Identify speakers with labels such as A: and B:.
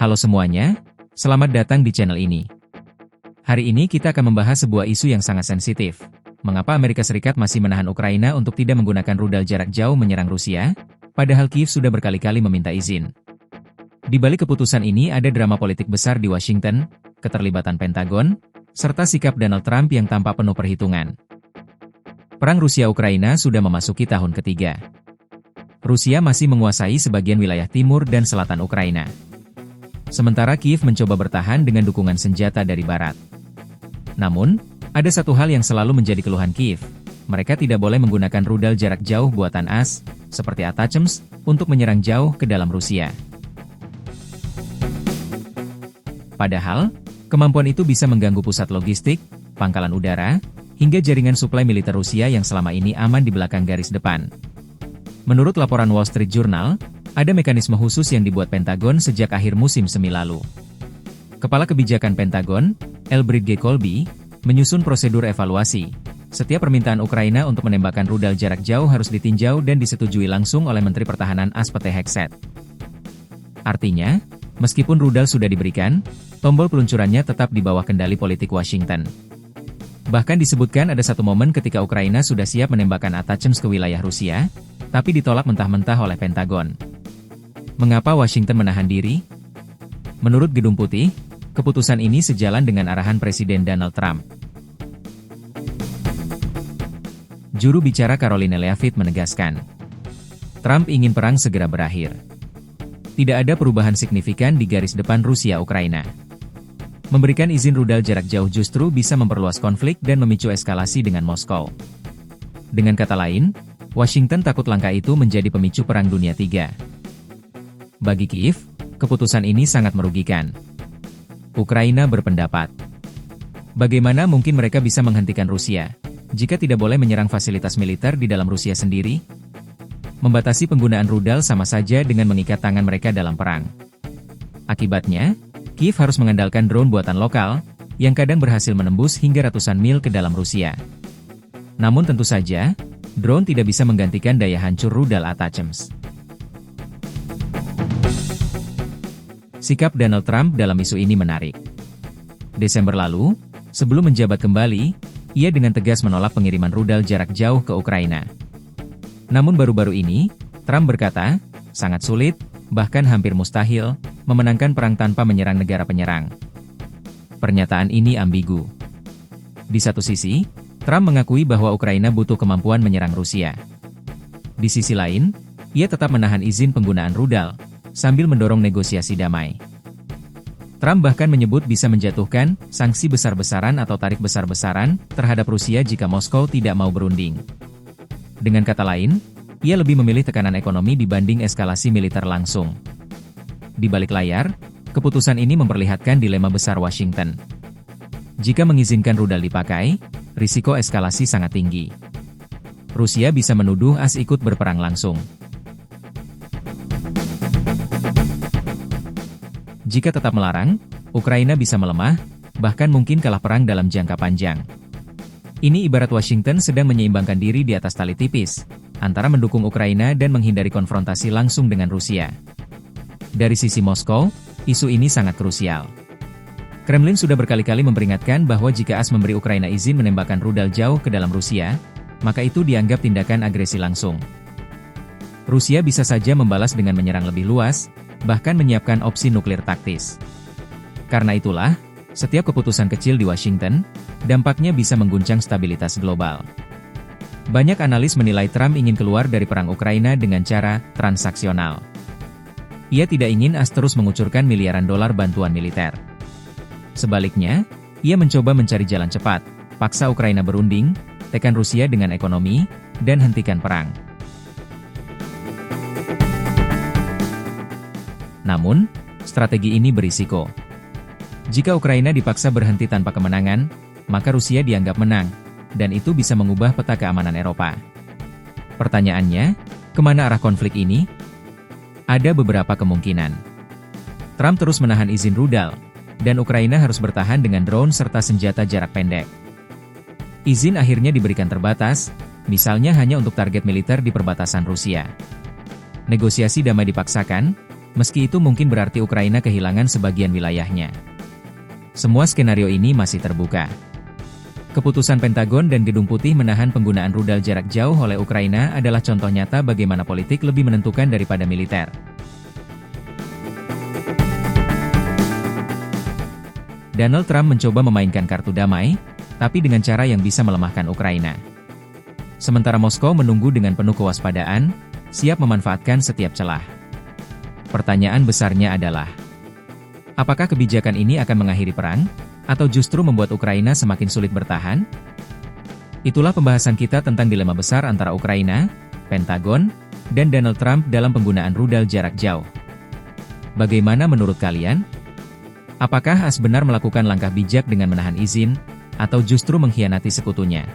A: Halo semuanya, selamat datang di channel ini. Hari ini kita akan membahas sebuah isu yang sangat sensitif. Mengapa Amerika Serikat masih menahan Ukraina untuk tidak menggunakan rudal jarak jauh menyerang Rusia, padahal Kiev sudah berkali-kali meminta izin. Di balik keputusan ini ada drama politik besar di Washington, keterlibatan Pentagon, serta sikap Donald Trump yang tanpa penuh perhitungan. Perang Rusia-Ukraina sudah memasuki tahun ketiga. Rusia masih menguasai sebagian wilayah timur dan selatan Ukraina. Sementara Kiev mencoba bertahan dengan dukungan senjata dari barat. Namun, ada satu hal yang selalu menjadi keluhan Kiev. Mereka tidak boleh menggunakan rudal jarak jauh buatan AS, seperti ATACMS, untuk menyerang jauh ke dalam Rusia. Padahal, kemampuan itu bisa mengganggu pusat logistik, pangkalan udara, hingga jaringan suplai militer Rusia yang selama ini aman di belakang garis depan. Menurut laporan Wall Street Journal, ada mekanisme khusus yang dibuat Pentagon sejak akhir musim semi lalu. Kepala Kebijakan Pentagon, Elbrid G. Colby, menyusun prosedur evaluasi. Setiap permintaan Ukraina untuk menembakkan rudal jarak jauh harus ditinjau dan disetujui langsung oleh Menteri Pertahanan Pete Hegseth. Artinya, meskipun rudal sudah diberikan, tombol peluncurannya tetap di bawah kendali politik Washington. Bahkan disebutkan ada satu momen ketika Ukraina sudah siap menembakkan ATACMS ke wilayah Rusia, tapi ditolak mentah-mentah oleh Pentagon. Mengapa Washington menahan diri? Menurut Gedung Putih, keputusan ini sejalan dengan arahan Presiden Donald Trump. Juru bicara Karoline Leavitt menegaskan, Trump ingin perang segera berakhir. Tidak ada perubahan signifikan di garis depan Rusia-Ukraina. Memberikan izin rudal jarak jauh justru bisa memperluas konflik dan memicu eskalasi dengan Moskow. Dengan kata lain, Washington takut langkah itu menjadi pemicu Perang Dunia III. Bagi Kiev, keputusan ini sangat merugikan. Ukraina berpendapat, bagaimana mungkin mereka bisa menghentikan Rusia, jika tidak boleh menyerang fasilitas militer di dalam Rusia sendiri? Membatasi penggunaan rudal sama saja dengan mengikat tangan mereka dalam perang. Akibatnya, Kiev harus mengandalkan drone buatan lokal, yang kadang berhasil menembus hingga ratusan mil ke dalam Rusia. Namun tentu saja, drone tidak bisa menggantikan daya hancur rudal ATACMS. Sikap Donald Trump dalam isu ini menarik. Desember lalu, sebelum menjabat kembali, ia dengan tegas menolak pengiriman rudal jarak jauh ke Ukraina. Namun baru-baru ini, Trump berkata, sangat sulit, bahkan hampir mustahil, memenangkan perang tanpa menyerang negara penyerang. Pernyataan ini ambigu. Di satu sisi, Trump mengakui bahwa Ukraina butuh kemampuan menyerang Rusia. Di sisi lain, ia tetap menahan izin penggunaan rudal, sambil mendorong negosiasi damai. Trump bahkan menyebut bisa menjatuhkan sanksi besar-besaran atau tarif besar-besaran terhadap Rusia jika Moskow tidak mau berunding. Dengan kata lain, ia lebih memilih tekanan ekonomi dibanding eskalasi militer langsung. Di balik layar, keputusan ini memperlihatkan dilema besar Washington. Jika mengizinkan rudal dipakai, risiko eskalasi sangat tinggi. Rusia bisa menuduh AS ikut berperang langsung. Jika tetap melarang, Ukraina bisa melemah, bahkan mungkin kalah perang dalam jangka panjang. Ini ibarat Washington sedang menyeimbangkan diri di atas tali tipis, antara mendukung Ukraina dan menghindari konfrontasi langsung dengan Rusia. Dari sisi Moskow, isu ini sangat krusial. Kremlin sudah berkali-kali memperingatkan bahwa jika AS memberi Ukraina izin menembakkan rudal jauh ke dalam Rusia, maka itu dianggap tindakan agresi langsung. Rusia bisa saja membalas dengan menyerang lebih luas, bahkan menyiapkan opsi nuklir taktis. Karena itulah, setiap keputusan kecil di Washington, dampaknya bisa mengguncang stabilitas global. Banyak analis menilai Trump ingin keluar dari perang Ukraina dengan cara transaksional. Ia tidak ingin AS terus mengucurkan miliaran dolar bantuan militer. Sebaliknya, ia mencoba mencari jalan cepat, paksa Ukraina berunding, tekan Rusia dengan ekonomi, dan hentikan perang. Namun, strategi ini berisiko. Jika Ukraina dipaksa berhenti tanpa kemenangan, maka Rusia dianggap menang, dan itu bisa mengubah peta keamanan Eropa. Pertanyaannya, kemana arah konflik ini? Ada beberapa kemungkinan. Trump terus menahan izin rudal, dan Ukraina harus bertahan dengan drone serta senjata jarak pendek. Izin akhirnya diberikan terbatas, misalnya hanya untuk target militer di perbatasan Rusia. Negosiasi damai dipaksakan, Meski itu mungkin berarti Ukraina kehilangan sebagian wilayahnya. Semua skenario ini masih terbuka. Keputusan Pentagon dan Gedung Putih menahan penggunaan rudal jarak jauh oleh Ukraina adalah contoh nyata bagaimana politik lebih menentukan daripada militer. Donald Trump mencoba memainkan kartu damai, tapi dengan cara yang bisa melemahkan Ukraina. Sementara Moskow menunggu dengan penuh kewaspadaan, siap memanfaatkan setiap celah. Pertanyaan besarnya adalah, apakah kebijakan ini akan mengakhiri perang? Atau justru membuat Ukraina semakin sulit bertahan? Itulah pembahasan kita tentang dilema besar antara Ukraina, Pentagon, dan Donald Trump dalam penggunaan rudal jarak jauh. Bagaimana menurut kalian? Apakah AS benar melakukan langkah bijak dengan menahan izin, atau justru mengkhianati sekutunya?